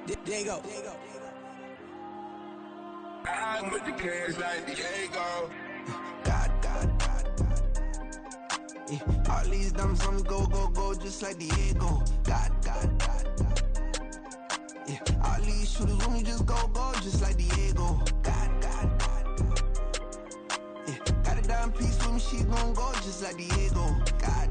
Diego. I'm with the cash like Diego. God. Yeah, all these dumps on me go, just like Diego. God. Yeah, all these shooters on me just go, just like Diego. God. Yeah, got a dime piece with me, she gon' go just like Diego. God.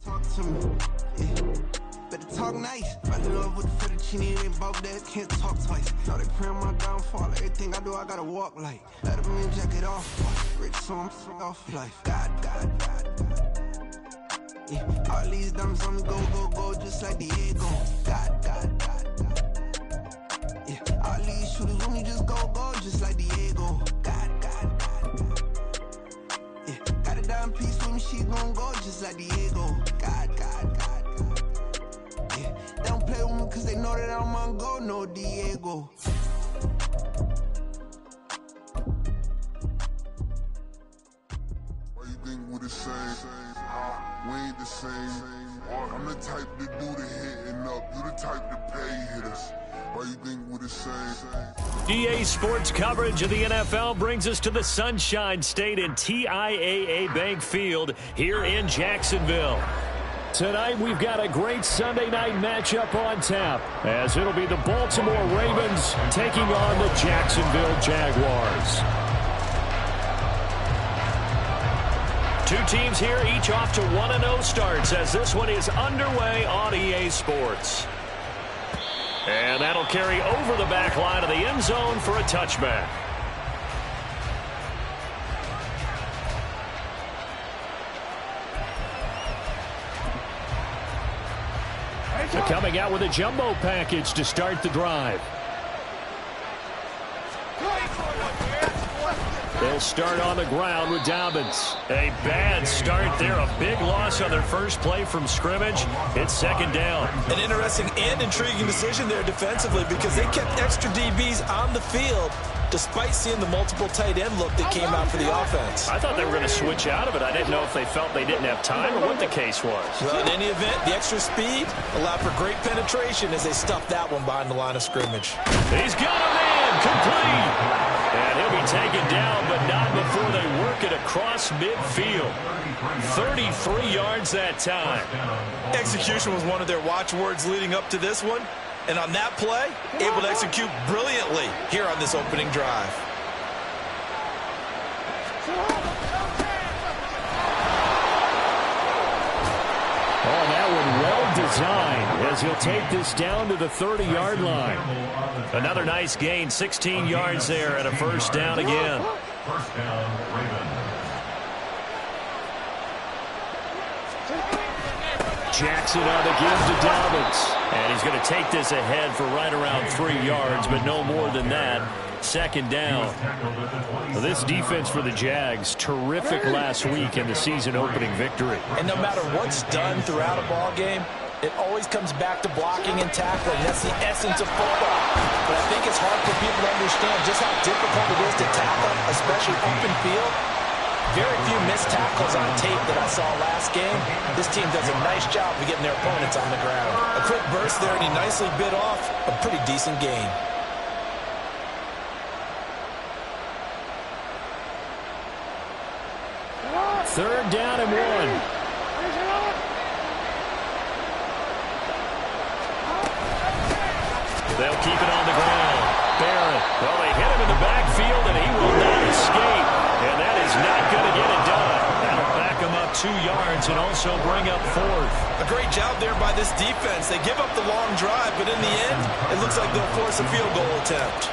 Talk to me, yeah. Better talk nice. Fell in love with the fettuccine, they both dead, can't talk twice. Now they praying my downfall, everything I do, I gotta walk like. Let them in, jacket off, rich, so I'm off life. God. Yeah, all these dumps on me go, just like Diego. God. Yeah, all these shooters on me just go, just like Diego. God. Yeah, got a dime piece with me, she gon' go just like Diego. God. Yeah, they don't play with me cause they know that I'm on go, no Diego. Why you think we the same? We ain't the same. I'm the type to do the hitting up, you the type to pay hitters. Why you think we the same? EA Sports coverage of the NFL brings us to the Sunshine State in TIAA Bank Field here in Jacksonville. Tonight we've got a great Sunday night matchup on tap, as it'll be the Baltimore Ravens taking on the Jacksonville Jaguars. Two teams here, each off to 1-0 starts, as this one is underway on EA Sports. And that'll carry over the back line of the end zone for a touchback. Coming out with a jumbo package to start the drive. They'll start on the ground with Dobbins. A bad start there. A big loss on their first play from scrimmage. It's second down. An interesting and intriguing decision there defensively, because they kept extra DBs on the field despite seeing the multiple tight end look that came out for the offense. I thought they were going to switch out of it. I didn't know if they felt they didn't have time or what the case was. Well, in any event, the extra speed allowed for great penetration as they stuffed that one behind the line of scrimmage. He's got a man complete. And he'll be taken down, but not before they work it across midfield. 33 yards that time. Execution was one of their watchwords leading up to this one. And on that play, able to execute brilliantly here on this opening drive. Oh, that one well designed, as he'll take this down to the 30-yard line. Another nice gain, 16 yards there, and a first down again. First down, Ravens. Jackson on the give to Dobbins. And he's going to take this ahead for right around 3 yards, but no more than that. Second down. This defense for the Jags, terrific last week in the season-opening victory. And no matter what's done throughout a ball game, it always comes back to blocking and tackling. That's the essence of football. But I think it's hard for people to understand just how difficult it is to tackle, especially open field. Very few missed tackles on tape that I saw last game. This team does a nice job of getting their opponents on the ground. A quick burst there, and he nicely bit off a pretty decent gain. Third down and 1. They'll keep it on the ground. Barrett. Well, they hit him in the backfield, and he will not escape. And that is not going to get it done. That'll back him up 2 yards and also bring up 4th. A great job there by this defense. They give up the long drive, but in the end, it looks like they'll force a field goal attempt.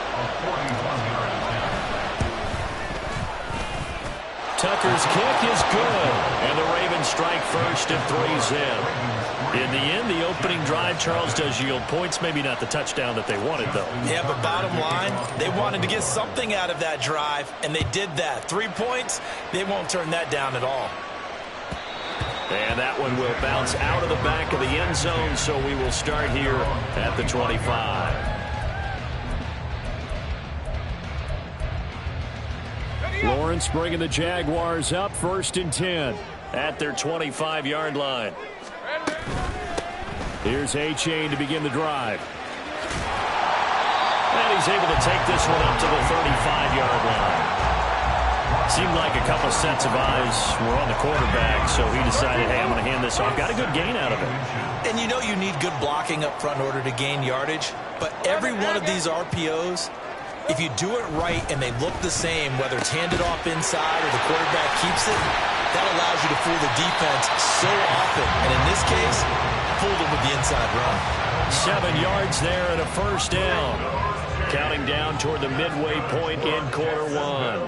Tucker's kick is good, and the Ravens strike first and 3's in. In the end, the opening drive, Charles, does yield points. Maybe not the touchdown that they wanted, though. Yeah, but bottom line, they wanted to get something out of that drive, and they did that. 3 points, they won't turn that down at all. And that one will bounce out of the back of the end zone, so we will start here at the 25. Lawrence bringing the Jaguars up 1st and 10 at their 25-yard line. Here's A-Chain to begin the drive. And he's able to take this one up to the 35-yard line. Seemed like a couple sets of eyes were on the quarterback, so he decided, hey, I'm going to hand this off. Got a good gain out of it. And you know you need good blocking up front in order to gain yardage, but every one of these RPOs, if you do it right and they look the same, whether it's handed off inside or the quarterback keeps it, that allows you to fool the defense so often. And in this case, fooled them with the inside run. 7 yards there and a first down. Counting down toward the midway point in quarter one.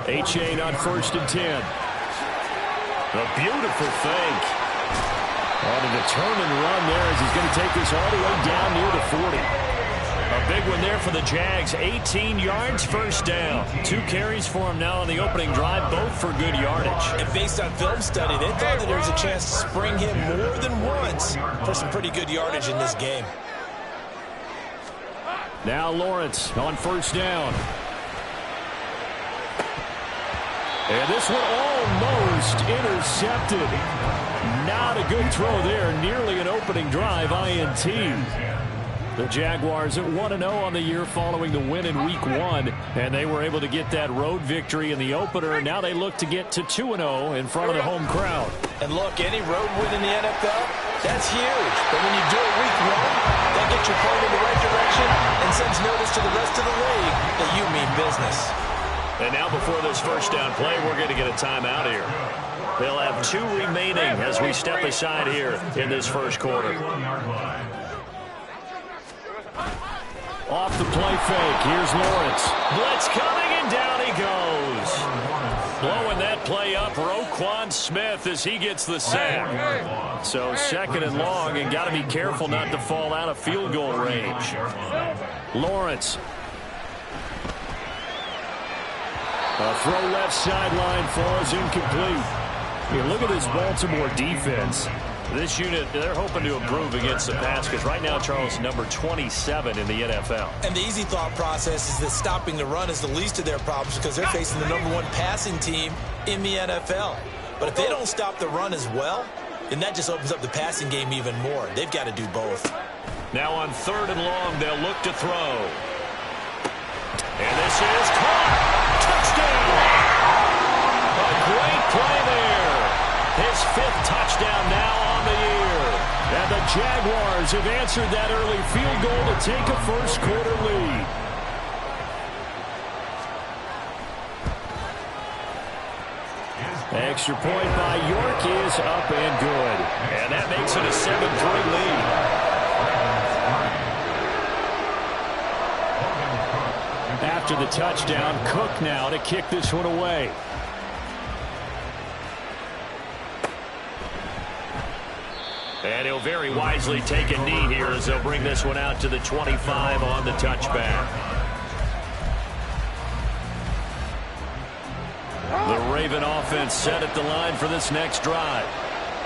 A-Chain on 1st and 10. A beautiful fake. On a determined run there as he's going to take this all the way down near the 40. A big one there for the Jags. 18 yards, first down. 2 carries for him now on the opening drive, both for good yardage. And based on film study, they thought that there was a chance to spring him more than once for some pretty good yardage in this game. Now Lawrence on 1st down. And this one almost intercepted. Not a good throw there. Nearly an opening drive, INT. The Jaguars at 1-0 on the year following the win in Week 1. And they were able to get that road victory in the opener. And now they look to get to 2-0 in front of the home crowd. And look, any road win in the NFL, that's huge. But when you do it Week 1, that gets you pointed in the right direction and sends notice to the rest of the league that you mean business. And now before this first down play, we're going to get a timeout here. They'll have 2 remaining as we step aside here in this first quarter. Off the play fake. Here's Lawrence. Blitz coming, and down he goes. Blowing that play up, Roquan Smith, as he gets the sack. So 2nd and long, and got to be careful not to fall out of field goal range. Lawrence. A throw left sideline falls incomplete. Here, look at this Baltimore defense. This unit, they're hoping to improve against the pass because right now, Charles, number 27 in the NFL. And the easy thought process is that stopping the run is the least of their problems because they're facing the number 1 passing team in the NFL. But if they don't stop the run as well, then that just opens up the passing game even more. They've got to do both. Now on 3rd and long, they'll look to throw. And this is caught. Touchdown! A great play there. His 5th touchdown now on the year. And the Jaguars have answered that early field goal to take a first quarter lead. Extra point by York is up and good. And that makes it a 7-3 lead. After the touchdown, Cook now to kick this one away. And he'll very wisely take a knee here as they'll bring this one out to the 25 on the touchback. The Raven offense set at the line for this next drive.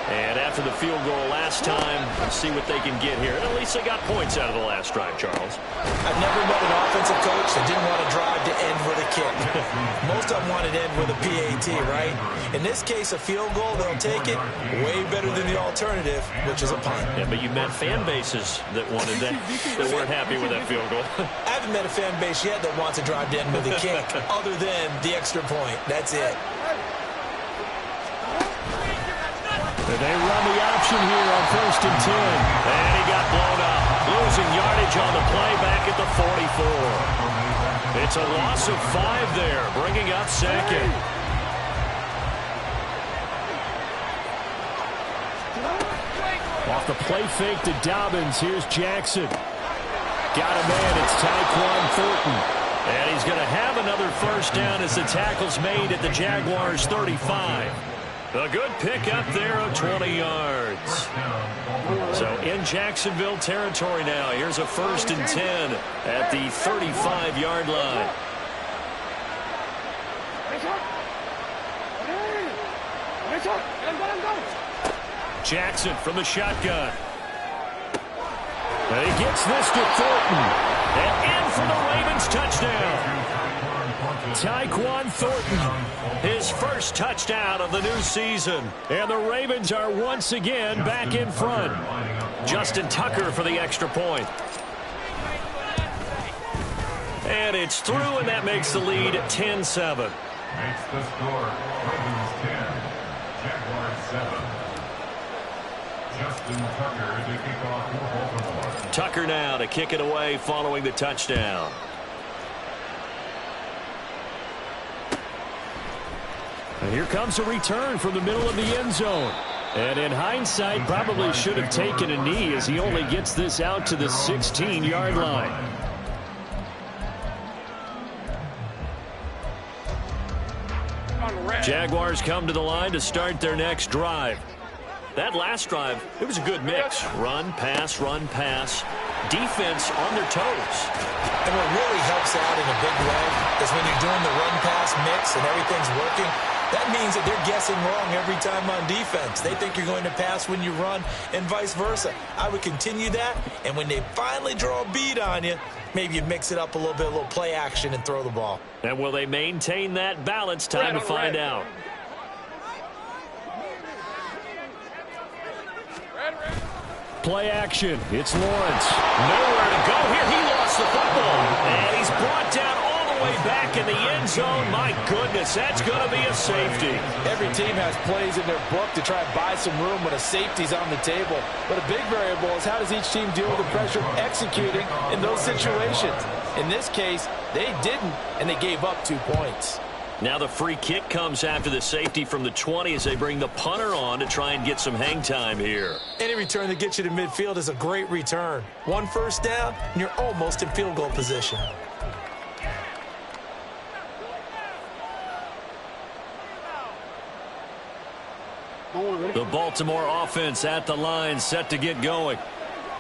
And after the field goal last time, let's see what they can get here. And at least they got points out of the last drive, Charles. I've never met an offensive coach that didn't want to drive to end with a kick. Most of them wanted to end with a PAT, right? In this case, a field goal, they'll take it way better than the alternative, which is a punt. Yeah, but you met fan bases that wanted that, that weren't happy with that field goal. I haven't met a fan base yet that wants to drive to end with a kick, other than the extra point. That's it. They run the option here on 1st and 10. And he got blown up. Losing yardage on the play back at the 44. It's a loss of 5 there, bringing up 2nd. Off the play fake to Dobbins. Here's Jackson. Got a man. It's Tyquan Thornton. And he's going to have another first down as the tackle's made at the Jaguars' 35. A good pick up there of 20 yards. So in Jacksonville territory now. Here's a 1st and 10 at the 35-yard line. Jackson from the shotgun. And he gets this to Thornton. And in for the Ravens touchdown. Tyquan Thornton, his first touchdown of the new season. And the Ravens are once again back in front. Justin Tucker for the extra point. And it's through, and that makes the lead 10-7. Makes the score Ravens 10, Jaguars 7. Justin Tucker to kick off for Baltimore. Tucker now to kick it away following the touchdown. And here comes a return from the middle of the end zone. And in hindsight, probably should have taken a knee as he only gets this out to the 16-yard line. Jaguars come to the line to start their next drive. That last drive, it was a good mix. Run, pass, defense on their toes. And what really helps out in a big way is when you're doing the run-pass mix and everything's working, that means that they're guessing wrong every time on defense. They think you're going to pass when you run and vice versa. I would continue that, and when they finally draw a bead on you, maybe you mix it up a little bit, a little play action, and throw the ball. And will they maintain that balance? Time to find out. Play action. It's Lawrence. Nowhere to go here. He lost the football. And he's brought down all the way back in the end zone. My goodness, that's going to be a safety. Every team has plays in their book to try and buy some room when a safety's on the table. But a big variable is how does each team deal with the pressure of executing in those situations. In this case, they didn't, and they gave up 2 points. Now the free kick comes after the safety from the 20 as they bring the punter on to try and get some hang time here. Any return that gets you to midfield is a great return. 1 first down, and you're almost in field goal position. The Baltimore offense at the line, set to get going.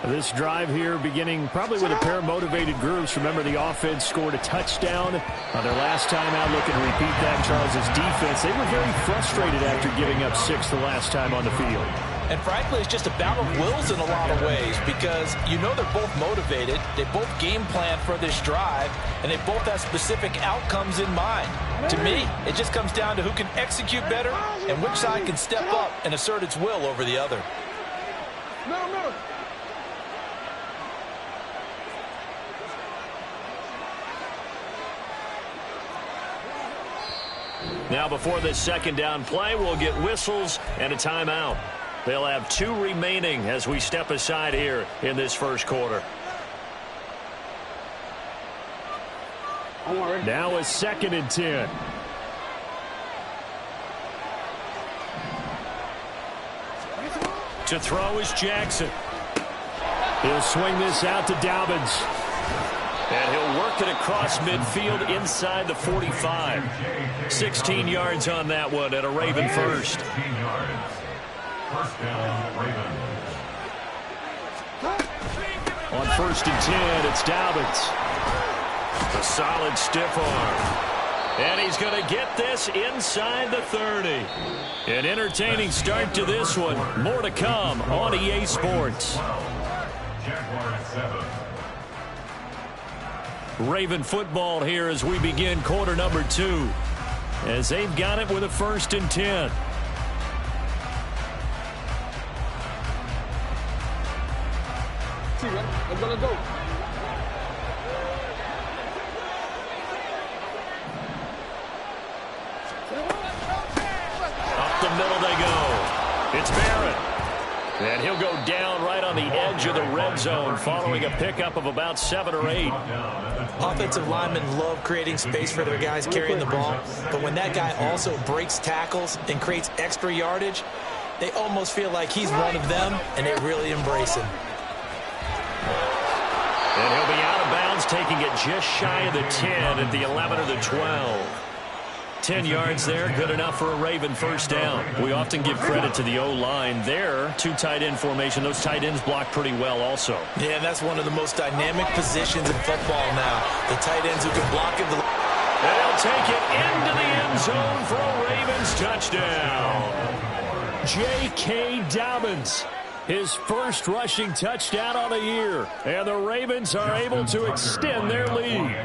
This drive here beginning probably with a pair of motivated groups. Remember, the offense scored a touchdown on their last time out, looking to repeat that. Charles's defense, they were very frustrated after giving up 6 the last time on the field. And frankly, it's just a battle of wills in a lot of ways because you know they're both motivated, they both game plan for this drive, and they both have specific outcomes in mind. To me, it just comes down to who can execute better and which side can step up and assert its will over the other. Now before this second down play, we'll get whistles and a timeout. They'll have 2 remaining as we step aside here in this first quarter. Now a 2nd and 10. To throw is Jackson. He'll swing this out to Dobbins. And he'll work it across midfield inside the 45. 16 yards on that one and a Raven first. 16 yards. First down, Ravens. On 1st and 10, it's Dobbins. A solid stiff arm. And he's going to get this inside the 30. An entertaining start to this one. More to come on EA Sports. Jaguars 7. Raven football here as we begin quarter number 2. As they've got it with a 1st and 10. Let's go. Up the middle they go. It's Barrett. And he'll go down right on the edge of the red zone following a pickup of about 7 or 8. Offensive linemen love creating space for their guys carrying the ball, but when that guy also breaks tackles and creates extra yardage, they almost feel like he's one of them, and they really embrace him. And he'll be out of bounds, taking it just shy of the 10 at the 11 or the 12. 10 yards there, good enough for a Raven first down. We often give credit to the O-line there. 2 tight end formation. Those tight ends block pretty well also. Yeah, that's one of the most dynamic positions in football now. The tight ends who can block it. They'll take it into the end zone for a Ravens touchdown. J.K. Dobbins. His first rushing touchdown on the year. And the Ravens are able to extend their lead.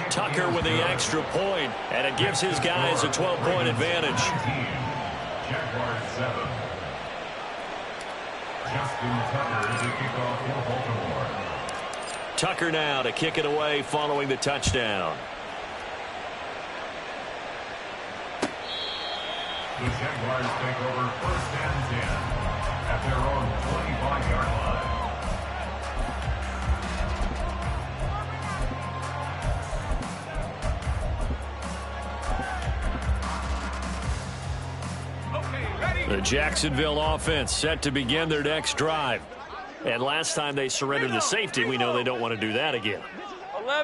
Tucker with the extra point, and it gives his guys a 12-point advantage. Jaguars 7. Justin Tucker to kick off for Baltimore. Tucker now to kick it away following the touchdown. The Jaguars take over 1st and 10 at their own 25-yard line. The Jacksonville offense set to begin their next drive. And last time they surrendered the safety, we know they don't want to do that again.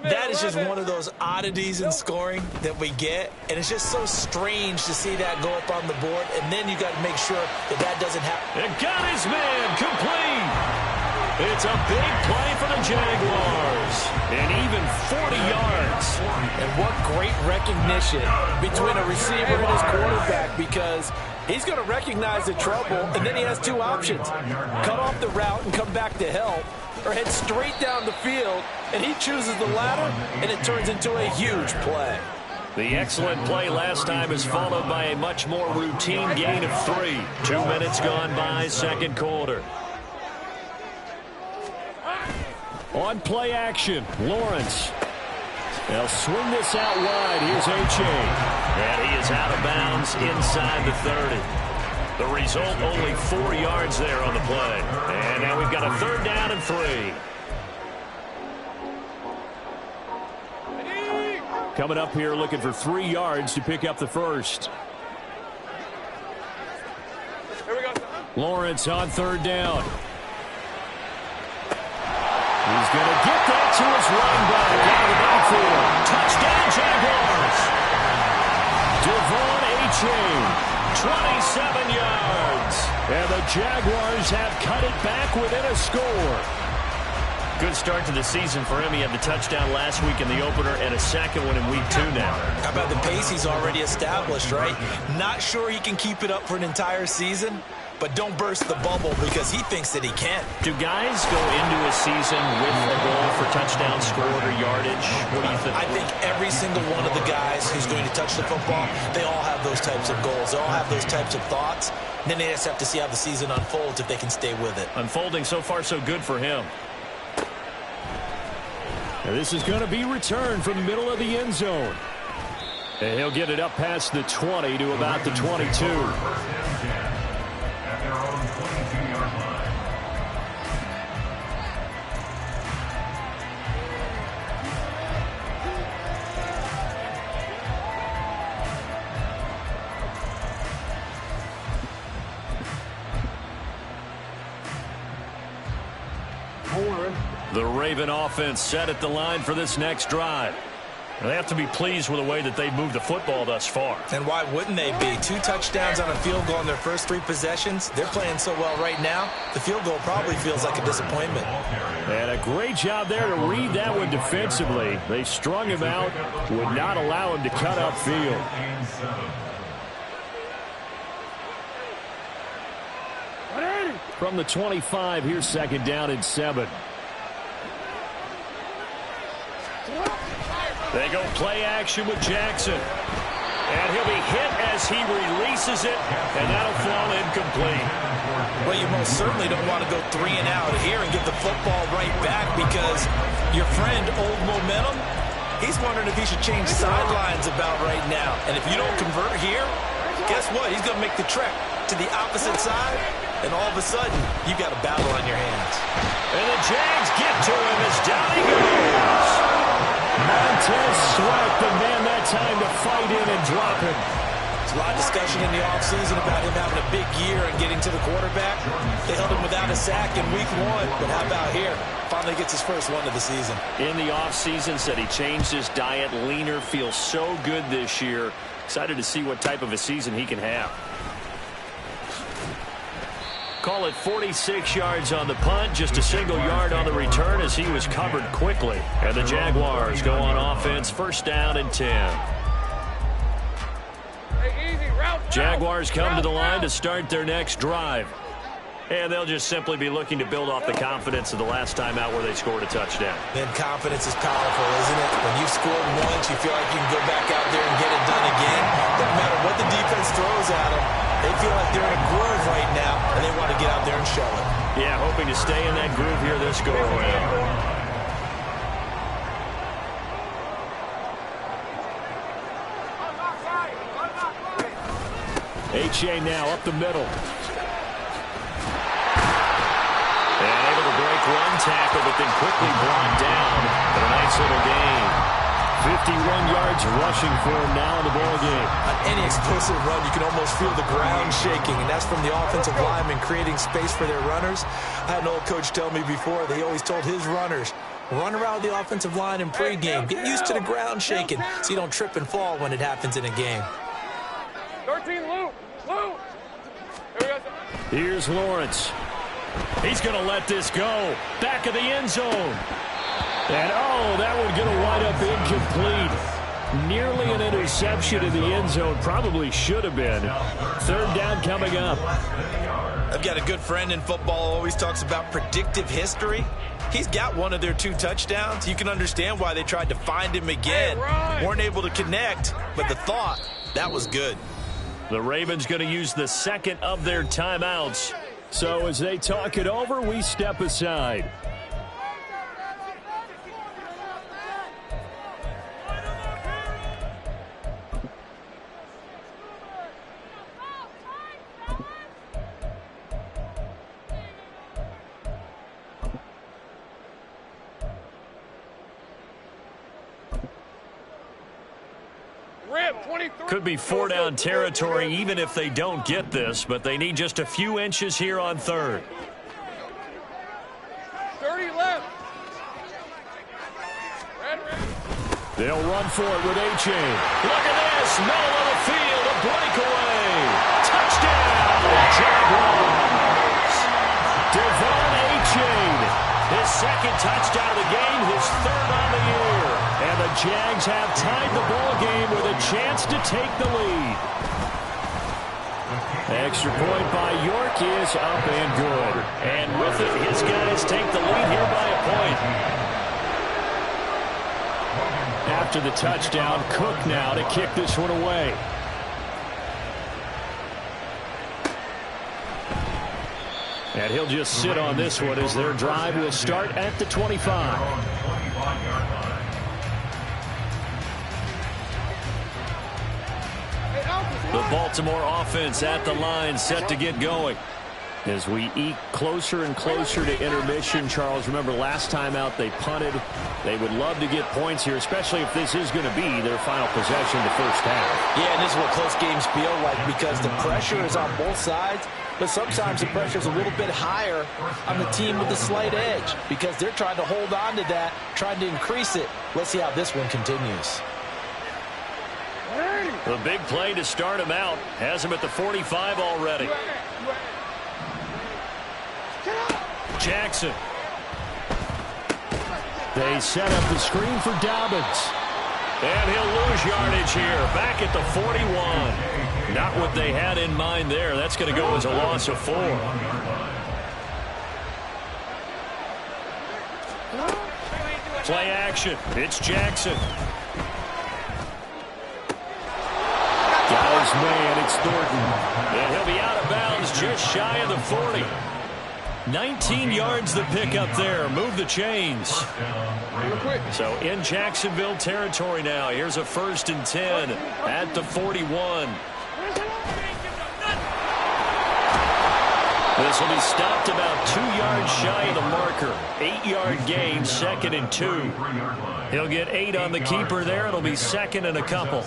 That is just one of those oddities in scoring that we get, and it's just so strange to see that go up on the board, and then you got to make sure that that doesn't happen. And got his man complete. It's a big play for the Jaguars, and even 40 yards. And what great recognition between a receiver and his quarterback, because he's going to recognize the trouble, and then he has two options. Cut off the route and come back to help, or head straight down the field, and he chooses the latter, and it turns into a huge play. The excellent play last time is followed by a much more routine gain of 3. 2 minutes gone by, second quarter. On play action, Lawrence. They'll swing this out wide. Here's H.A. And he is out of bounds inside the 30. The result, only 4 yards there on the play. And now we've got a 3rd down and 3. Coming up here looking for 3 yards to pick up the first. Here we go. Lawrence on 3rd down. He's going to get that to his running back out of the backfield. Touchdown, Jaguars. VsVaughn H.A. 27 yards. And the Jaguars have cut it back within a score. Good start to the season for him. He had the touchdown last week in the opener and a second one in week 2 now. How about the pace he's already established, right? Not sure he can keep it up for an entire season, but don't burst the bubble because he thinks that he can. Do guys go into a season with a goal for touchdown scored or yardage? What do you think? I think every single one of the guys who's going to touch the football, they all have those types of goals. They all have those types of thoughts. And then they just have to see how the season unfolds if they can stay with it. Unfolding so far so good for him. And this is going to be returned from the middle of the end zone. And he'll get it up past the 20 to about the 22. At their own 22-yard line. The Raven offense set at the line for this next drive. They have to be pleased with the way that they've moved the football thus far. And why wouldn't they be? 2 touchdowns on a field goal in their first 3 possessions. They're playing so well right now, the field goal probably feels like a disappointment. And a great job there to read that one defensively. They strung him out, would not allow him to cut upfield. From the 25, here's 2nd down and 7. They go play action with Jackson. And he'll be hit as he releases it, and that'll fall incomplete. Well, you most certainly don't want to go 3 and out here and give the football right back because your friend, Old Momentum, he's wondering if he should change sidelines about right now. And if you don't convert here, guess what? He's going to make the trek to the opposite side, and all of a sudden, you've got a battle on your hands. And the Jags get to him as down he goes. Montez Sweat, the man that time to fight in and drop him. There's a lot of discussion in the offseason about him having a big year and getting to the quarterback. They held him without a sack in week 1, but how about here? Finally gets his first one of the season. In the offseason, said he changed his diet, leaner, feels so good this year. Excited to see what type of a season he can have. Call it 46 yards on the punt, just a single yard on the return as he was covered quickly. And the Jaguars go on offense, 1st down and 10. Jaguars come to the line to start their next drive. And they'll just simply be looking to build off the confidence of the last time out where they scored a touchdown. And confidence is powerful, isn't it? When you've scored once, you feel like you can go back out there and get it done again. Doesn't matter what the defense throws at them. They feel like they're in a groove right now, and they want to get out there and show it. Yeah, hoping to stay in that groove here this go-around. H.A. now up the middle. And able to break one tackle, but then quickly brought down. But a nice little gain. 51 yards rushing for him now in the ball game. On any explosive run, you can almost feel the ground shaking, and that's from the offensive linemen creating space for their runners. I had an old coach tell me before, they always told his runners, run around the offensive line in pregame. Get used to the ground shaking so you don't trip and fall when it happens in a game. 13, Lou. Lou. Here's Lawrence. He's going to let this go. Back of the end zone. And, oh, that one going to wind up incomplete. Nearly an interception in the end zone. Probably should have been. Third down coming up. I've got a good friend in football who always talks about predictive history. He's got one of their 2 touchdowns. You can understand why they tried to find him again. Weren't able to connect, but the thought, that was good. The Ravens going to use the second of their timeouts. So as they talk it over, we step aside. Could be 4-down territory even if they don't get this, but they need just a few inches here on third. 30 left. They'll run for it with H.A. Look at this. Middle of the field, a breakaway. Touchdown, Jaguars. VsVaughn H.A. His second touchdown of the game, his third on the year. And the Jags have tied the ball game with a chance to take the lead. Extra point by York is up and good. And with it, his guys take the lead here by a point. After the touchdown, Cook now to kick this one away. And he'll just sit on this one as their drive will start at the 25. The Baltimore offense at the line, set to get going. As we eke closer and closer to intermission, Charles, remember last time out they punted. They would love to get points here, especially if this is going to be their final possession the first half. Yeah, and this is what close games feel like because the pressure is on both sides, but sometimes the pressure is a little bit higher on the team with the slight edge because they're trying to hold on to that, trying to increase it. Let's see how this one continues. The big play to start him out has him at the 45 already. Jackson. They set up the screen for Dobbins. And he'll lose yardage here. Back at the 41. Not what they had in mind there. That's going to go as a loss of 4. Play action. It's Jackson. Got his man. It's Thornton. And he'll be out of bounds just shy of the 40. 19 yards the pickup there. Move the chains. So in Jacksonville territory now. Here's a 1st and 10 at the 41. This will be stopped about 2 yards shy of the marker. 8-yard gain, 2nd and 2. He'll get 8 on the keeper there. It'll be 2nd and a couple.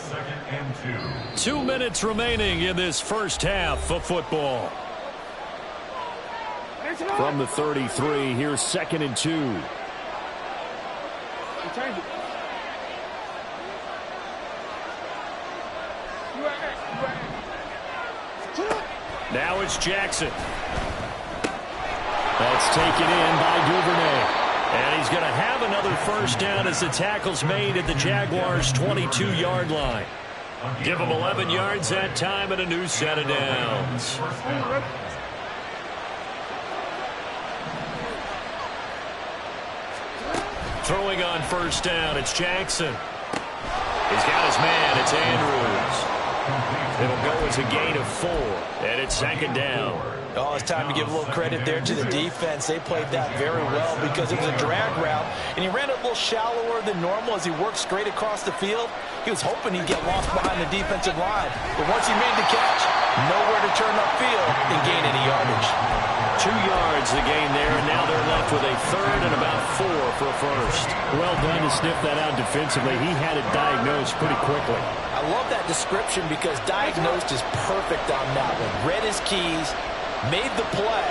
2 minutes remaining in this first half of football. From the 33, here's 2nd and 2. Now it's Jackson. That's taken in by Duvernay. And he's going to have another first down as the tackle's made at the Jaguars' 22-yard line. Give them 11 yards that time and a new set of downs. Throwing on first down, it's Jackson. He's got his man, it's Andrews. It'll go as a gain of 4, and it's second down. Oh, it's time to give a little credit there to the defense. They played that very well because it was a drag route, and he ran a little shallower than normal as he worked straight across the field. He was hoping he'd get lost behind the defensive line, but once he made the catch, nowhere to turn upfield and gain any yardage. 2 yards the gain there, and now they're left with a third and about 4 for a first. Well done to sniff that out defensively. He had it diagnosed pretty quickly. I love that description because diagnosed is perfect on that one. Read his keys, made the play,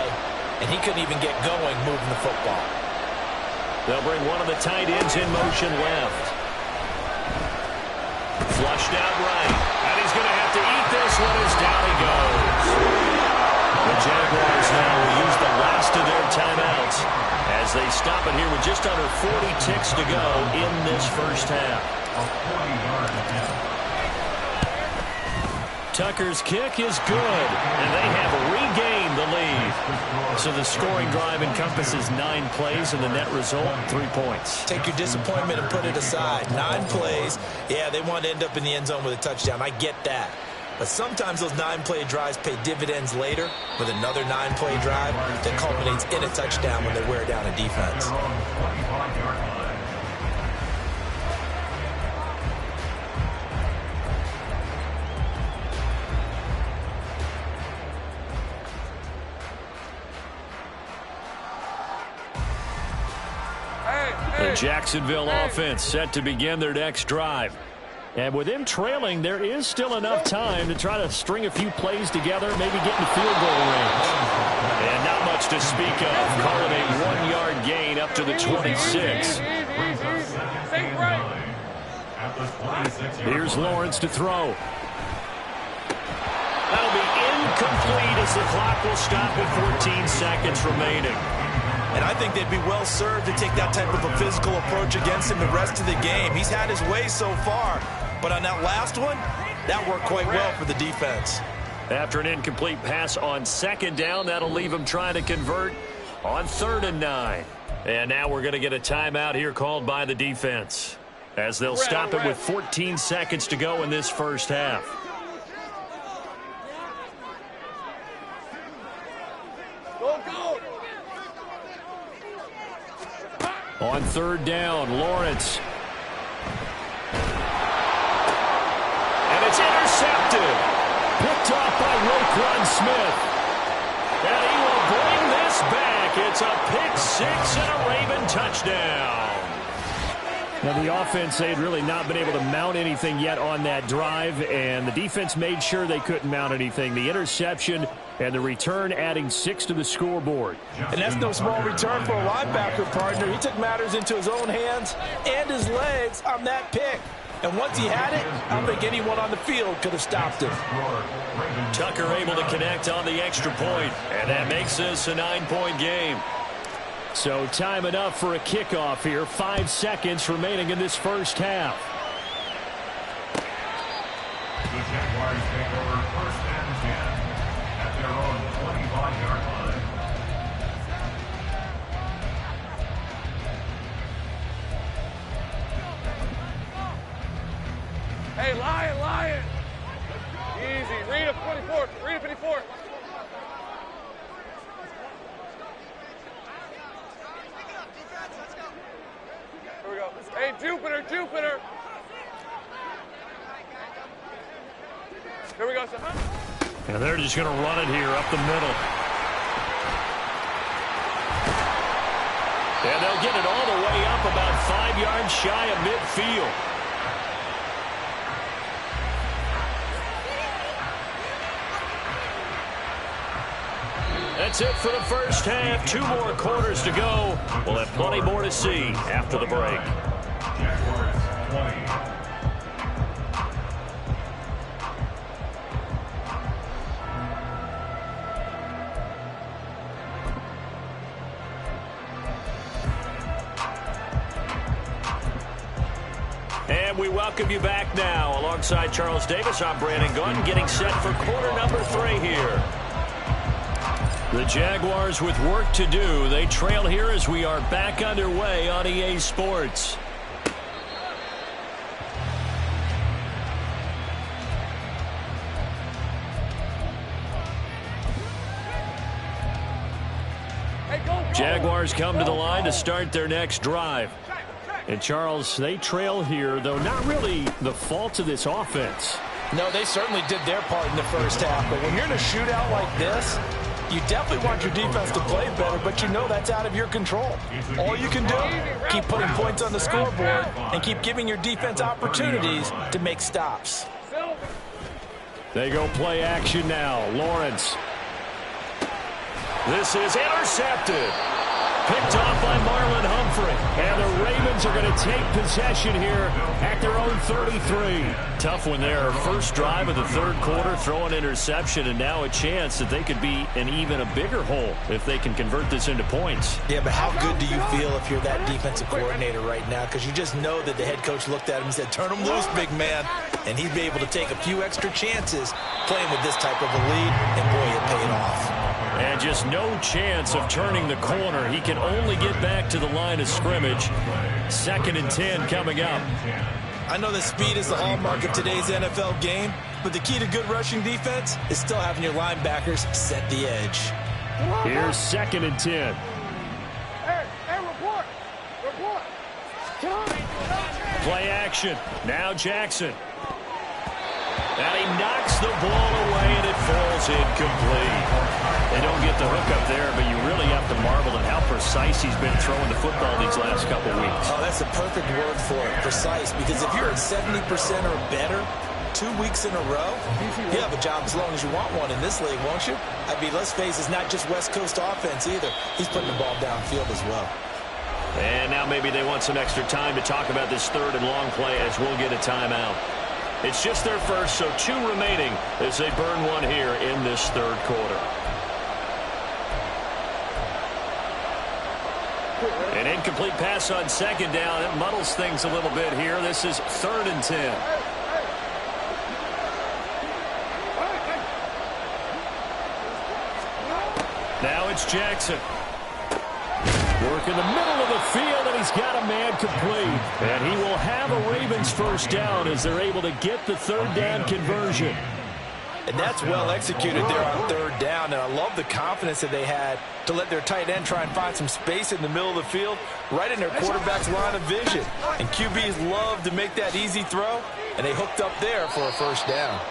and he couldn't even get going moving the football. They'll bring one of the tight ends in motion left. Flushed out right, and he's going to have to eat this one as down he goes. The Jaguars now will use the last of their timeouts as they stop it here with just under 40 ticks to go in this first half. Tucker's kick is good, and they have regained the lead. So the scoring drive encompasses 9 plays, and the net result, 3 points. Take your disappointment and put it aside. 9 plays. Yeah, they want to end up in the end zone with a touchdown. I get that. But sometimes those 9-play drives pay dividends later with another 9-play drive that culminates in a touchdown when they wear down a defense. The Jacksonville offense set to begin their next drive. And with them trailing, there is still enough time to try to string a few plays together, maybe get in the field goal range. And not much to speak of. Call it a 1-yard gain up to the 26. Here's Lawrence to throw. That'll be incomplete as the clock will stop with 14 seconds remaining. And I think they'd be well served to take that type of a physical approach against him the rest of the game. He's had his way so far, but on that last one, that worked quite well for the defense. After an incomplete pass on second down, that'll leave him trying to convert on 3rd and 9. And now we're going to get a timeout here called by the defense as they'll stop it with 14 seconds to go in this first half. On 3rd down, Lawrence. And it's intercepted. Picked off by Roquan Smith. And he will bring this back. It's a pick 6 and a Raven touchdown. Now, the offense, they had really not been able to mount anything yet on that drive, and the defense made sure they couldn't mount anything. The interception and the return adding 6 to the scoreboard. And that's no small return for a linebacker partner. He took matters into his own hands and his legs on that pick. And once he had it, I don't think anyone on the field could have stopped him. Tucker able to connect on the extra point, and that makes this a 9-point game. So time enough for a kickoff here. 5 seconds remaining in this first half. The Jaguars take over 1st and 10 at their own 25-yard line. Hey, Lion. Easy. Read up 24. Read up 54. Here we go. Hey, Jupiter. Here we go, son. And they're just going to run it here up the middle. And they'll get it all the way up about 5 yards shy of midfield. That's it for the first half. 2 more quarters to go. We'll have plenty more to see after the break. Jaguars 20. And And we welcome you back now. Alongside Charles Davis, I'm Brandon Gunn, getting set for quarter number 3 here. The Jaguars with work to do. They trail here as we are back underway on EA Sports. Jaguars come to the line to start their next drive. And, Charles, they trail here, though not really the fault of this offense. No, they certainly did their part in the first half. But when you're in a shootout like this, you definitely want your defense to play better, but you know that's out of your control. All you can do, keep putting points on the scoreboard and keep giving your defense opportunities to make stops. They go play action now. Lawrence. This is intercepted. Picked off by Marlon Humphrey. And the Ravens are going to take possession here at their own 33. Tough one there. First drive of the third quarter, throw an interception, and now a chance that they could be in even a bigger hole if they can convert this into points. Yeah, but how good do you feel if you're that defensive coordinator right now? Because you just know that the head coach looked at him and said, turn him loose, big man. And he'd be able to take a few extra chances playing with this type of a lead, and boy, it paid off. And just no chance of turning the corner. He can only get back to the line of scrimmage. 2nd and 10 coming up. I know that speed is the hallmark of today's NFL game, but the key to good rushing defense is still having your linebackers set the edge. Here's 2nd and 10. Hey, report. Play action. Now Jackson. And he knocks the ball away, and it falls incomplete. They don't get the hook up there, but you really have to marvel at how precise he's been throwing the football these last couple weeks. Oh, that's the perfect word for it, precise, because if you're at 70% or better 2 weeks in a row, you have a job as long as you want one in this league, won't you? I mean, let's face it, it's not just West Coast offense either. He's putting the ball downfield as well. And now maybe they want some extra time to talk about this 3rd and long play as we'll get a timeout. It's just their first, so 2 remaining as they burn one here in this 3rd quarter. An incomplete pass on 2nd down. It muddles things a little bit here. This is 3rd and 10. Now it's Jackson. Work in the middle of the field, and he's got a man complete. And he will have a Ravens first down as they're able to get the 3rd down conversion. And that's well executed there on 3rd down. And I love the confidence that they had to let their tight end try and find some space in the middle of the field, right in their quarterback's line of vision. And QBs love to make that easy throw, and they hooked up there for a first down.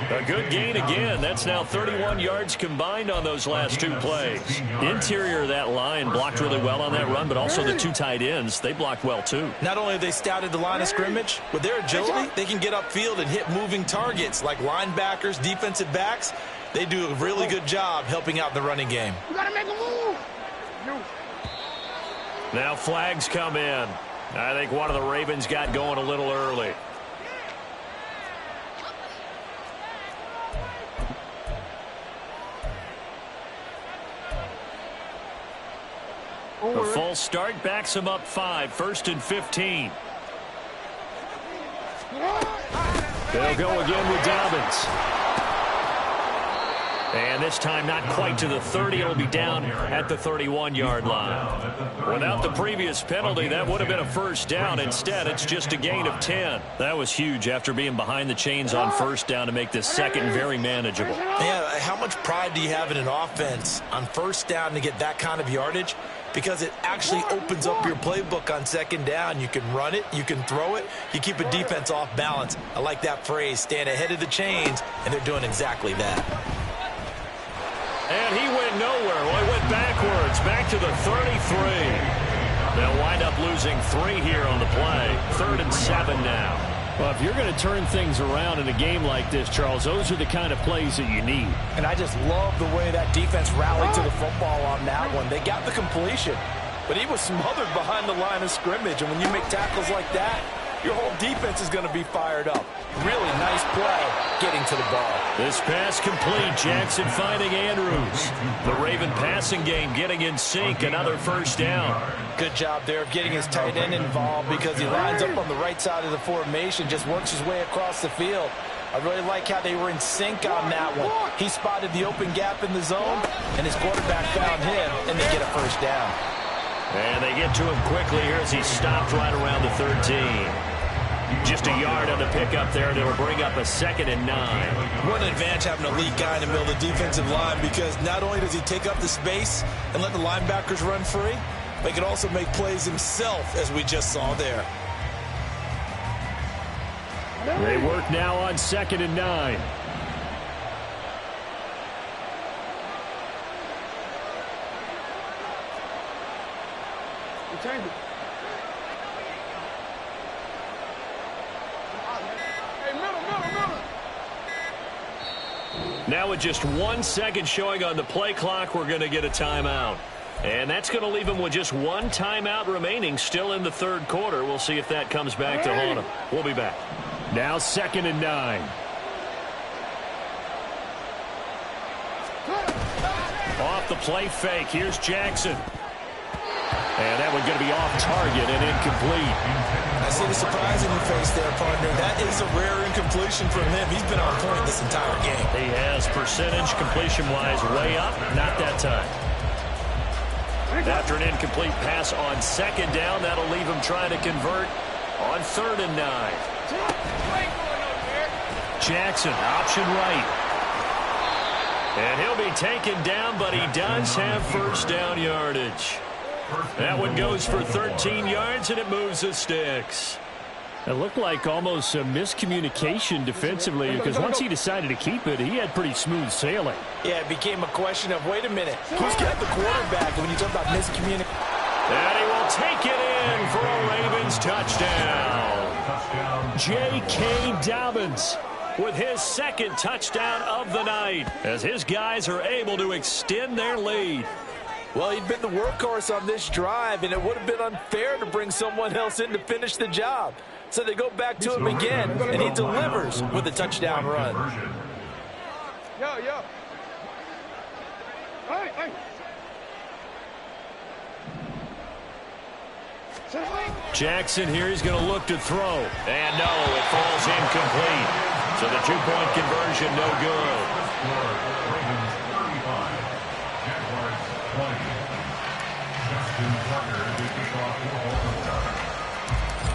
A good gain again. That's now 31 yards combined on those last 2 plays. Interior of that line blocked really well on that run, but also the 2 tight ends, they blocked well too. Not only have they scouted the line of scrimmage, with their agility, they can get upfield and hit moving targets like linebackers, defensive backs. They do a really good job helping out in the running game. You got to make a move. Now flags come in. I think one of the Ravens got going a little early. A full start backs him up 5. 1st and 15. They'll go again with Dobbins. And this time not quite to the 30. It'll be down at the 31-yard line. Without the previous penalty, that would have been a first down. Instead, it's just a gain of 10. That was huge after being behind the chains on first down to make this 2nd very manageable. Yeah, how much pride do you have in an offense on first down to get that kind of yardage? Because it actually opens up your playbook on 2nd down. You can run it, you can throw it, you keep a defense off balance. I like that phrase, stand ahead of the chains, and they're doing exactly that. And he went nowhere. Well, he went backwards, back to the 33. They'll wind up losing 3 here on the play. 3rd and 7 now. Well, if you're going to turn things around in a game like this, Charles, those are the kind of plays that you need. And I just love the way that defense rallied to the football on that one. They got the completion, but he was smothered behind the line of scrimmage. And when you make tackles like that, your whole defense is going to be fired up. Really nice play getting to the ball. This pass complete. Jackson finding Andrews. The Raven passing game getting in sync. Another first down. Good job there of getting his tight end involved because he lines up on the right side of the formation, just works his way across the field. I really like how they were in sync on that one. He spotted the open gap in the zone, and his quarterback found him, and they get a first down. And they get to him quickly here as he stopped right around the 13. Just a yard on the pickup there, and it'll bring up a 2nd and 9. What an advantage having an elite guy in the middle of the defensive line, because not only does he take up the space and let the linebackers run free, but he can also make plays himself, as we just saw there. They work now on 2nd and 9. Now with just 1 second showing on the play clock, we're going to get a timeout. And that's going to leave him with just 1 timeout remaining still in the 3rd quarter. We'll see if that comes back to haunt him. We'll be back. Now 2nd and 9. Off the play fake. Here's Jackson. And that one going to be off target and incomplete. I see the surprise in your face there, partner. That is a rare incompletion from him. He's been on point this entire game. He has percentage completion-wise way up. Not that time. After an incomplete pass on 2nd down, that'll leave him trying to convert on 3rd and 9. Jackson, option right. And he'll be taken down, but he does have first down yardage. That one goes for 13 yards, and it moves the sticks. It looked like almost a miscommunication defensively, because once he decided to keep it, he had pretty smooth sailing. Yeah, it became a question of, wait a minute, who's got the quarterback when you talk about miscommunication? And he will take it in for a Ravens touchdown. J.K. Dobbins with his 2nd touchdown of the night, as his guys are able to extend their lead. Well, he'd been the workhorse on this drive, and it would have been unfair to bring someone else in to finish the job. So they go back to him again, and he delivers with a touchdown run. Yo. Hey. Jackson here, he's going to look to throw. And no, it falls incomplete. So the 2-point conversion, no good.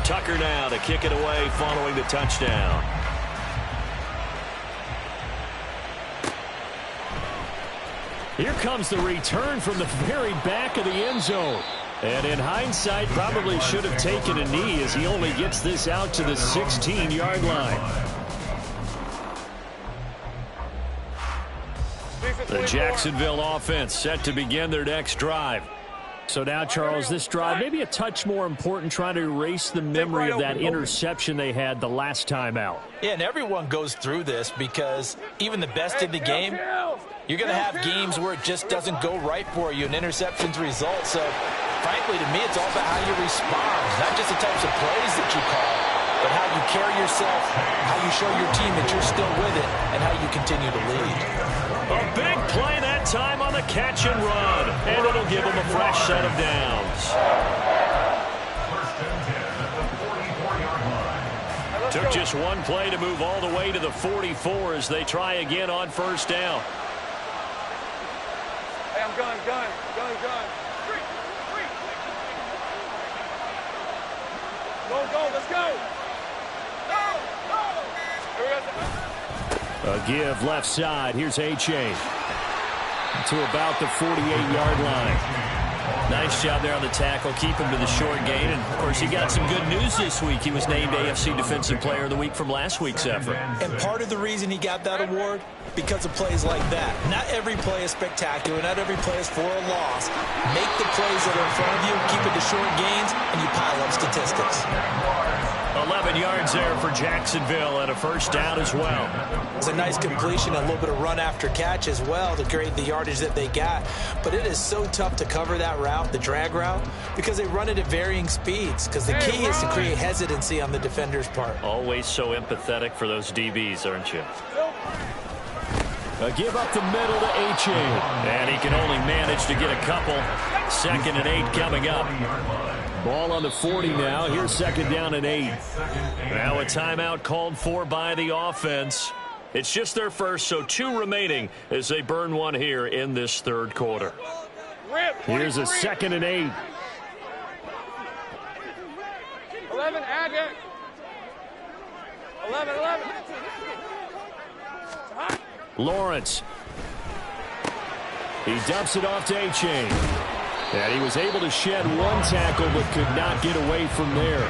Tucker now to kick it away following the touchdown. Here comes the return from the very back of the end zone. And in hindsight, probably should have taken a knee as he only gets this out to the 16-yard line. The Jacksonville offense set to begin their next drive. So now, Charles, this drive maybe a touch more important, trying to erase the memory of that interception they had the last time out. Yeah, and everyone goes through this because even the best in the game, you're going to have games where it just doesn't go right for you, and interceptions result. So, frankly, to me, it's all about how you respond, not just the types of plays that you call, but how you carry yourself, how you show your team that you're still with it, and how you continue to lead. A big play that time on the catch and run, and it'll give them a fresh set of downs. Took just one play to move all the way to the 44 as they try again on first down. Hey, I'm gun. Go, let's go. A give left side. Here's H.A. to about the 48-yard line. Nice job there on the tackle. Keep him to the short gain. And, of course, he got some good news this week. He was named AFC Defensive Player of the Week from last week's effort. And part of the reason he got that award, because of plays like that. Not every play is spectacular. Not every play is for a loss. Make the plays that are in front of you, keep it to short gains, and you pile up statistics. 11 yards there for Jacksonville and a first down as well. It's a nice completion, a little bit of run after catch as well to create the yardage that they got. But it is so tough to cover that route, the drag route, because they run it at varying speeds. Because the key is to create hesitancy on the defender's part. Always so empathetic for those DBs, aren't you? A give up the middle to H.A. And he can only manage to get a couple. 2nd and 8 coming up. Ball on the 40 now. Here's 2nd down and 8. Now a timeout called for by the offense. It's just their first, so 2 remaining as they burn one here in this 3rd quarter. Here's a 2nd and 8. 11, add it. 11. Lawrence. He dumps it off to H.A. And he was able to shed one tackle but could not get away from there.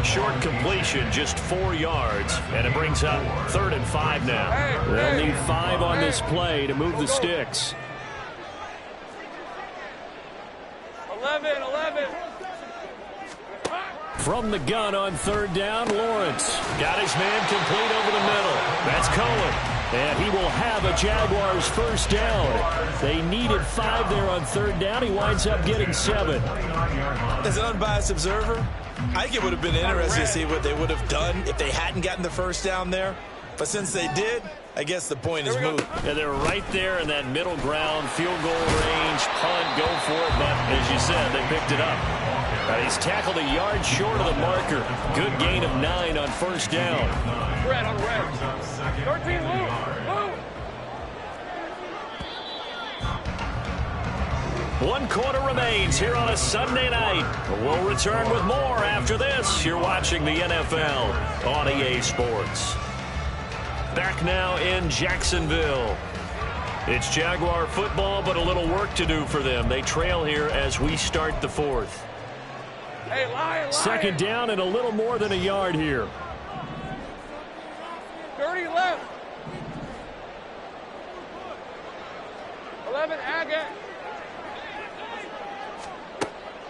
Short completion, just 4 yards, and it brings up 3rd and 5 now. They'll need 5 on this play to move the sticks. 11. From the gun on 3rd down, Lawrence. Got his man complete over the middle. That's Cohen. And he will have a Jaguars first down. They needed 5 there on 3rd down. He winds up getting 7. As an unbiased observer, I think it would have been interesting to see what they would have done if they hadn't gotten the first down there. But since they did, I guess the point is moot. Yeah, they're right there in that middle ground, field goal range, punt, go for it. But as you said, they picked it up. He's tackled a yard short of the marker. Good gain of 9 on first down. Red on red. 13, Lou. 1 quarter remains here on a Sunday night. We'll return with more after this. You're watching the NFL on EA Sports. Back now in Jacksonville. It's Jaguar football, but a little work to do for them. They trail here as we start the 4th. Hey, Lion. 2nd down and a little more than a yard here. 30 left. 11, Agate.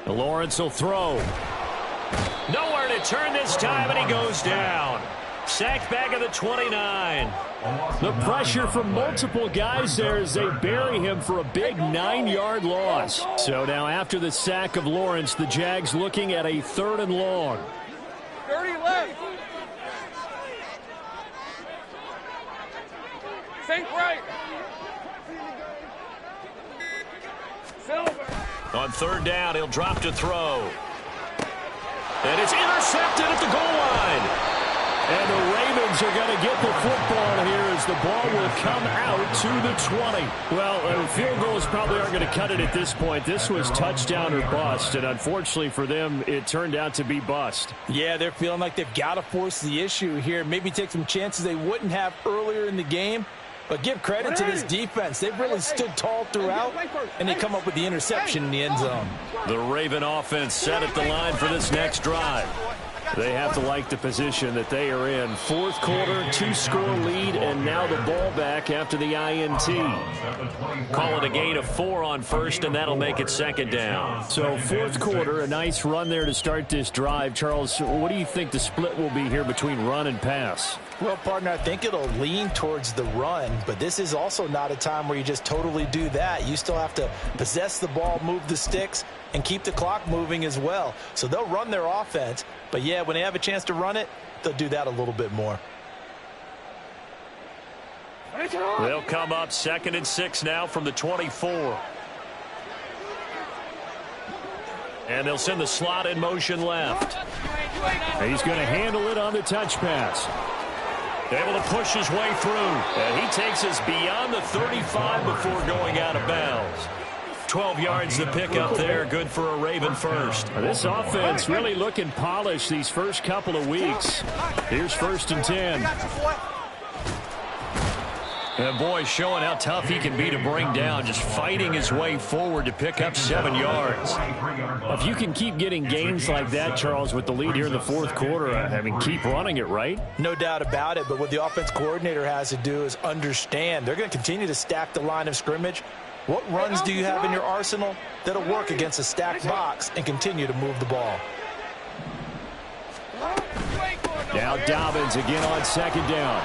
Lawrence will throw. Nowhere to turn this time, and he goes down. Sacked back at the 29. The pressure from multiple guys there as they bury him for a big 9-yard loss. So now after the sack of Lawrence, the Jags looking at a 3rd and long. 30 left. Sink right. Silver. On 3rd down, he'll drop to throw. And it's intercepted at the goal line. And the Ravens are going to get the football here as the ball will come out to the 20. Well, field goals probably aren't going to cut it at this point. This was touchdown or bust, and unfortunately for them, it turned out to be bust. Yeah, they're feeling like they've got to force the issue here. Maybe take some chances they wouldn't have earlier in the game. But give credit to this defense. They've really stood tall throughout, and they come up with the interception in the end zone. The Raven offense set at the line for this next drive. They have to like the position that they are in. 4th quarter, 2-score lead, and now the ball back after the INT. Call it a gain of 4 on 1st, and that'll make it 2nd down. So 4th quarter, a nice run there to start this drive. Charles, what do you think the split will be here between run and pass? Well, partner, I think it'll lean towards the run, but this is also not a time where you just totally do that. You still have to possess the ball, move the sticks, and keep the clock moving as well. So they'll run their offense, but yeah, when they have a chance to run it, they'll do that a little bit more. They'll come up 2nd and 6 now from the 24. And they'll send the slot in motion left. He's going to handle it on the touch pass. Able to push his way through. And he takes us beyond the 35 before going out of bounds. 12 yards to pick up there. Good for a Raven first. This offense really looking polished these first couple of weeks. Here's 1st and 10. And boy, showing how tough he can be to bring down, just fighting his way forward to pick up 7 yards. If you can keep getting gains like that, Charles, with the lead here in the 4th quarter, I mean, keep running it, right? No doubt about it, but what the offense coordinator has to do is understand. They're going to continue to stack the line of scrimmage. What runs do you have in your arsenal that'll work against a stacked box and continue to move the ball? Now Dobbins again on second down.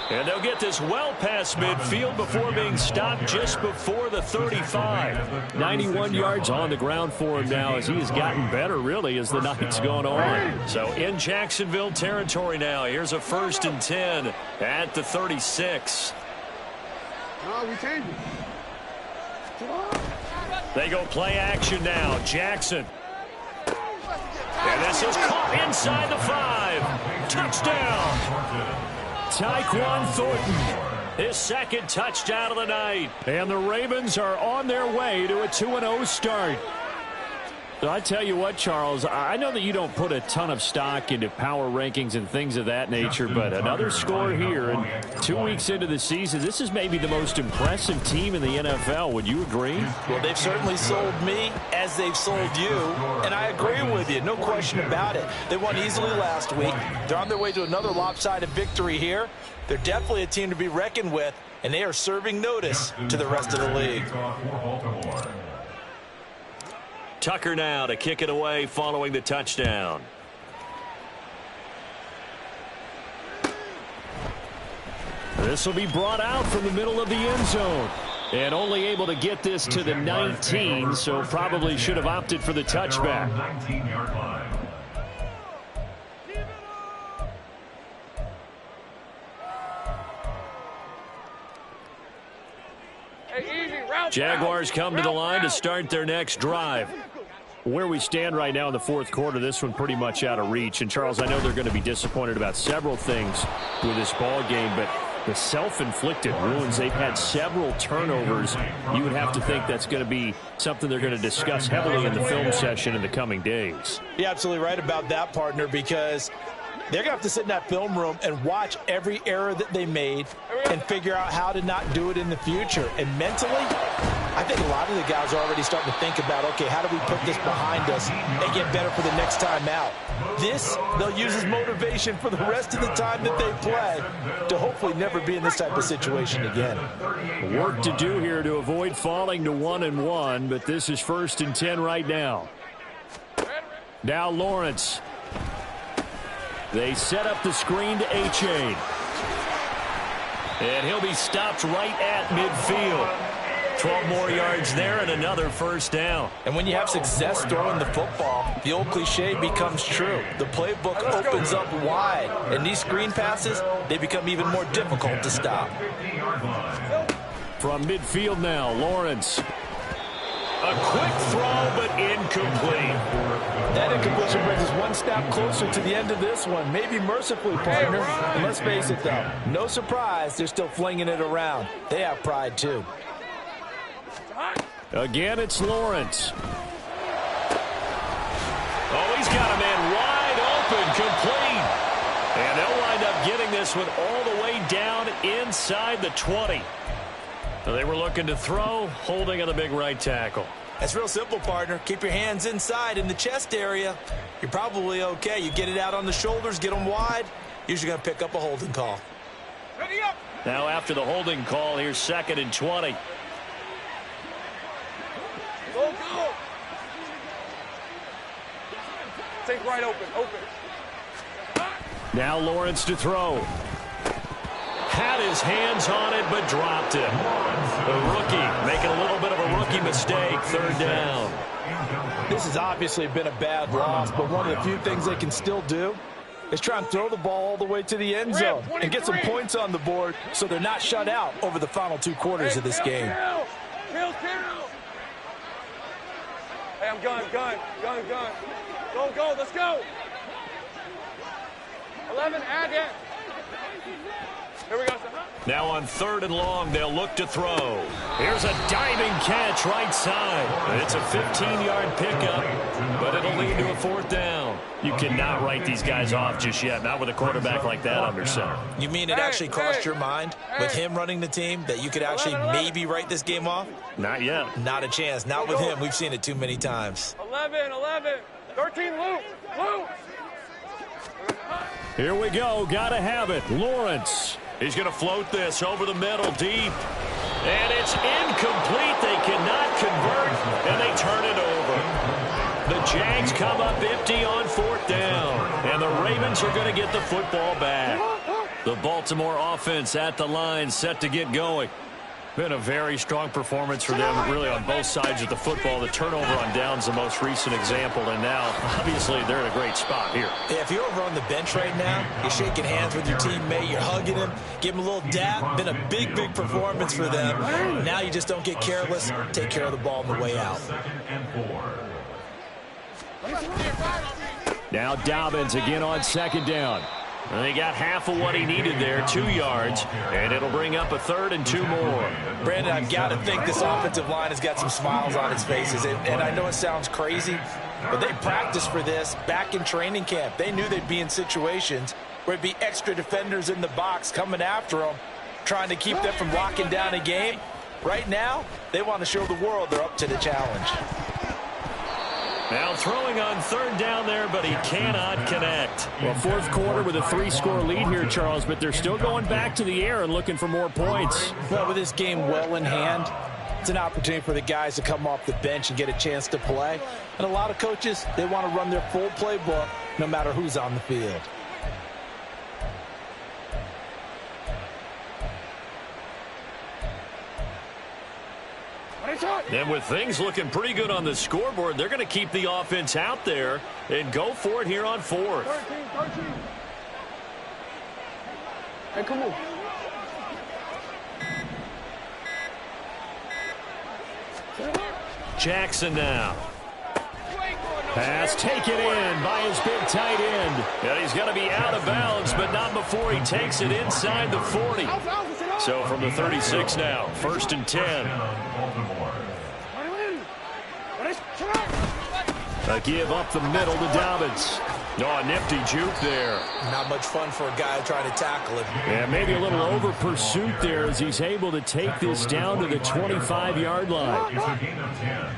And they'll get this well past midfield before being stopped just before the 35. 91 yards on the ground for him now as he has gotten better, really, as the night's gone on. So in Jacksonville territory now. Here's a 1st and 10 at the 36. They go play action now. Jackson. And this is caught inside the 5. Touchdown. Tyquan Thornton, his second touchdown of the night. And the Ravens are on their way to a 2-0 start. So I tell you what, Charles, I know that you don't put a ton of stock into power rankings and things of that nature, but another score here, and 2 weeks into the season, this is maybe the most impressive team in the NFL. Would you agree? Well, they've certainly sold me as they've sold you, and I agree with you, no question about it. They won easily last week. They're on their way to another lopsided victory here. They're definitely a team to be reckoned with, and they are serving notice to the rest of the league. Tucker now to kick it away following the touchdown. This will be brought out from the middle of the end zone. And only able to get this to the 19, so probably should have opted for the touchback. 19-yard line. Jaguars come to the line to start their next drive. Where we stand right now in the fourth quarter, this one pretty much out of reach. And, Charles, I know they're going to be disappointed about several things with this ball game, but the self-inflicted wounds, they've had several turnovers. You would have to think that's going to be something they're going to discuss heavily in the film session in the coming days. You're absolutely right about that, partner, because they're going to have to sit in that film room and watch every error that they made and figure out how to not do it in the future. And mentally, I think a lot of the guys are already starting to think about, okay, how do we put this behind us and get better for the next time out? This, they'll use as motivation for the rest of the time that they play to hopefully never be in this type of situation again. Work to do here to avoid falling to 1-1, but this is 1st and 10 right now. Now Lawrence. They set up the screen to A-Chain. And he'll be stopped right at midfield. 12 more yards there and another 1st down. And when you have success throwing the football, the old cliche becomes true. The playbook opens up wide, and these screen passes, they become even more difficult to stop. From midfield now, Lawrence. A quick throw, but incomplete. That incompletion brings us one step closer to the end of this one. Maybe mercifully, partner. And let's face it, though, no surprise, they're still flinging it around. They have pride, too. Again, it's Lawrence. Oh, he's got a man wide open, complete. And they'll wind up getting this one all the way down inside the 20. So they were looking to throw, holding on the big right tackle. That's real simple, partner. Keep your hands inside in the chest area. You're probably okay. You get it out on the shoulders, get them wide. Usually going to pick up a holding call. Ready up. Now after the holding call, here's 2nd and 20. Go, go. Take right open, open. Now Lawrence to throw. Had his hands on it, but dropped it. The rookie making a little bit of a rookie mistake. 3rd down. This has obviously been a bad loss, but one of the few things they can still do is try and throw the ball all the way to the end zone and get some points on the board so they're not shut out over the final 2 quarters of this game. Kill. Hey, I'm gun. Go, let's go. 11, add it. Here we go. Now on 3rd and long, they'll look to throw. Here's a diving catch right side. It's a 15-yard pickup, but it'll lead to a 4th down. You cannot write these guys off just yet, not with a quarterback like that under center. You mean it actually crossed your mind with him running the team that you could actually maybe write this game off? Not yet. Not a chance. Not with him. We've seen it too many times. 11, 13, loop. Here we go. Got to have it. Lawrence. He's going to float this over the middle deep. And it's incomplete. They cannot convert, and they turn it over. The Jags come up empty on 4th down, and the Ravens are going to get the football back. The Baltimore offense at the line, set to get going. Been a very strong performance for them, really, on both sides of the football. The turnover on downs, the most recent example, and now, obviously, they're in a great spot here. Yeah, if you're over on the bench right now, you're shaking hands with your teammate, you're hugging him, give him a little dap. Been a big, big performance for them. Now you just don't get careless, take care of the ball on the way out. Now Dobbins again on 2nd down. And they got half of what he needed there, 2 yards, and it'll bring up a 3rd and 2 more. Brandon, I've got to think this offensive line has got some smiles on its faces. And I know it sounds crazy, but they practiced for this back in training camp. They knew they'd be in situations where it'd be extra defenders in the box coming after them, trying to keep them from locking down a game. Right now, they want to show the world they're up to the challenge. Now throwing on 3rd down there, but he cannot connect. Well, 4th quarter with a 3-score lead here, Charles, but they're still going back to the air and looking for more points. Well, with this game well in hand, it's an opportunity for the guys to come off the bench and get a chance to play. And a lot of coaches, they want to run their full playbook no matter who's on the field. Then with things looking pretty good on the scoreboard, they're going to keep the offense out there and go for it here on 4th. 13. Hey, come on. Jackson now. Pass taken in by his big tight end. And he's going to be out of bounds, but not before he takes it inside the 40. So from the 36 now, 1st and 10. A give up the middle to Dobbins. Oh, a nifty juke there. Not much fun for a guy trying to tackle him. Yeah, maybe a little over pursuit there as he's able to take this down to the 25-yard line. It's a gain of 10.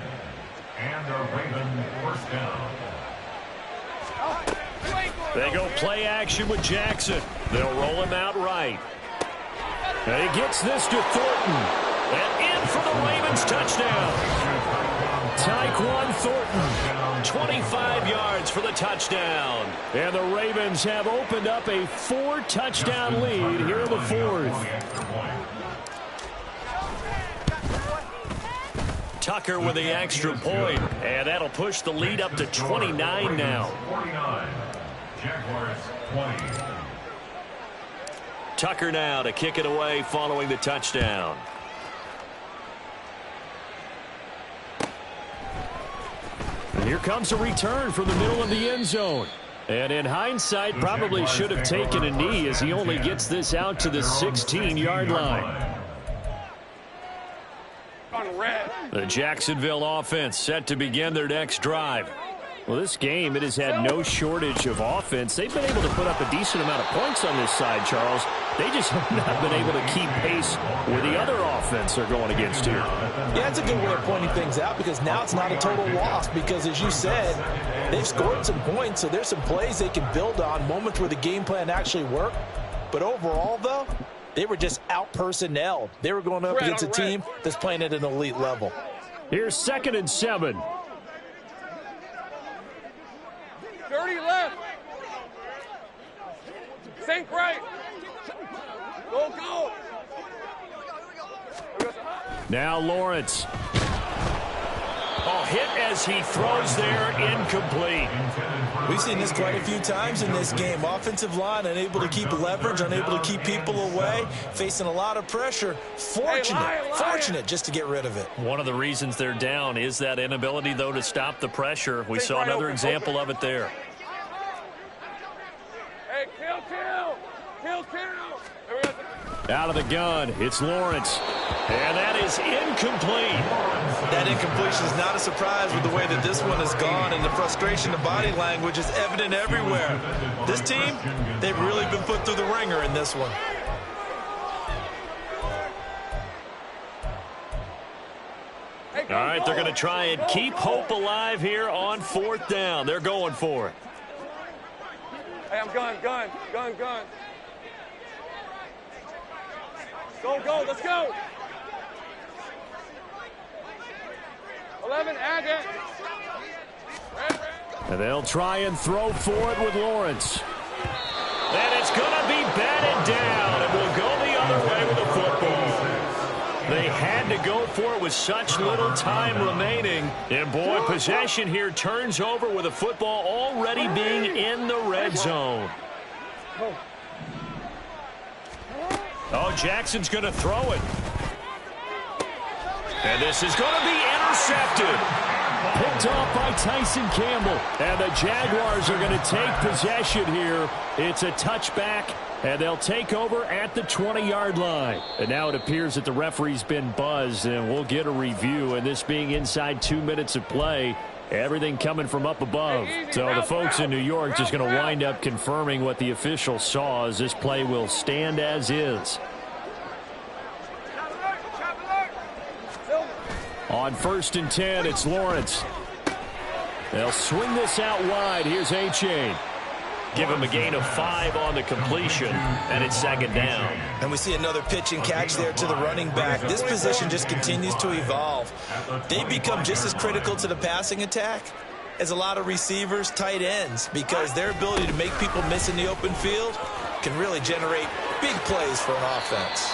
And a Raven 1st down. They go play action with Jackson. They'll roll him out right. And he gets this to Thornton. And in for the Ravens touchdown. Tyquan Thornton. 25 yards for the touchdown. And the Ravens have opened up a 4-touchdown lead here in the 4th. Tucker with the extra point, and that'll push the lead up to 29 now. 49. Jaguars 20. Tucker now to kick it away following the touchdown. And here comes a return from the middle of the end zone. And in hindsight, probably should have taken a knee as he only gets this out to the 16-yard line. The Jacksonville offense set to begin their next drive. Well, this game, it has had no shortage of offense. They've been able to put up a decent amount of points on this side, Charles. They just have not been able to keep pace with the other offense they're going against here. Yeah, it's a good way of pointing things out because now it's not a total loss because, as you said, they've scored some points, so there's some plays they can build on, moments where the game plan actually worked. But overall, though, they were just out-personnelled. They were going up against a team that's playing at an elite level. Here's 2nd and 7. 30 left. Sink right. Go, go. Now Lawrence. Oh, hit as he throws there, incomplete. We've seen this quite a few times in this game. Offensive line unable to keep leverage, unable to keep people away, facing a lot of pressure. Fortunate just to get rid of it. One of the reasons they're down is that inability, though, to stop the pressure. We saw another example of it there. Hey, kill. Out of the gun, it's Lawrence. And that is incomplete. That incompletion is not a surprise with the way that this one has gone, and the frustration, the body language is evident everywhere. This team, they've really been put through the ringer in this one. All right, they're going to try and keep hope alive here on 4th down. They're going for it. Hey, I'm gun. Go, let's go. 11, add it. And they'll try and throw for it with Lawrence. And it's going to be batted down, and we'll go the other way with the football. They had to go for it with such little time remaining. And, boy, possession here turns over with the football already being in the red zone. Oh, Jackson's going to throw it. And this is going to be intercepted. Picked off by Tyson Campbell. And the Jaguars are going to take possession here. It's a touchback, and they'll take over at the 20-yard line. And now it appears that the referee's been buzzed, and we'll get a review. And this being inside 2 minutes of play, everything coming from up above. So the folks in New York just going to wind up confirming what the official saw, as this play will stand as is. On 1st and 10, it's Lawrence. They'll swing this out wide. Here's A-Chain. Give him a gain of 5 on the completion, and it's 2nd down. And we see another pitch and catch there to the running back. This position just continues to evolve. They become just as critical to the passing attack as a lot of receivers, tight ends, because their ability to make people miss in the open field can really generate big plays for an offense.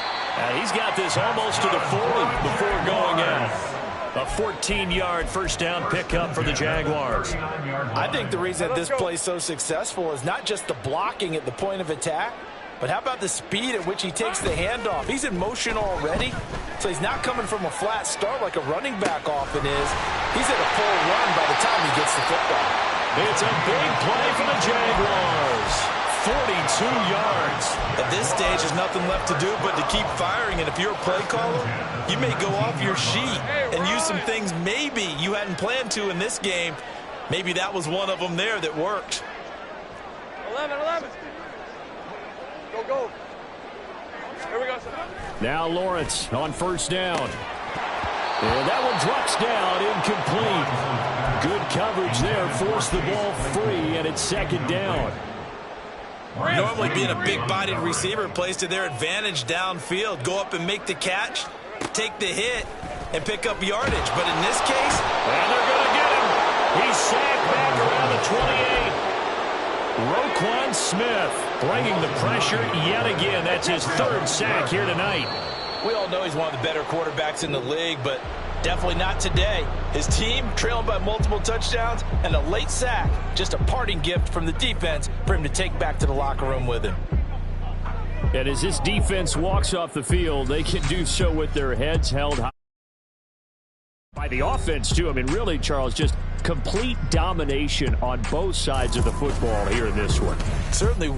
He's got this almost to the 40 before going out. A 14-yard first down pickup for the Jaguars. I think the reason that this play is so successful is not just the blocking at the point of attack, but how about the speed at which he takes the handoff? He's in motion already, so he's not coming from a flat start like a running back often is. He's at a full run by the time he gets the football. It's a big play for the Jaguars. 42 yards. At this stage, there's nothing left to do but to keep firing. And if you're a play caller, you may go off your sheet and use some things maybe you hadn't planned to in this game. Maybe that was one of them there that worked. 11. Go. Here we go. Now Lawrence on 1st down. And that one drops down, incomplete. Good coverage there, forced the ball free, and it's 2nd down. Normally being a big-bodied receiver plays to their advantage downfield. Go up and make the catch, take the hit, and pick up yardage. But in this case, and they're going to get him. He's sacked back around the 28. Roquan Smith bringing the pressure yet again. That's his 3rd sack here tonight. We all know he's one of the better quarterbacks in the league, but definitely not today. His team trailing by multiple touchdowns and a late sack. Just a parting gift from the defense for him to take back to the locker room with him. And as this defense walks off the field, they can do so with their heads held high by the offense, too. I mean, really, Charles, just complete domination on both sides of the football here in this one. Certainly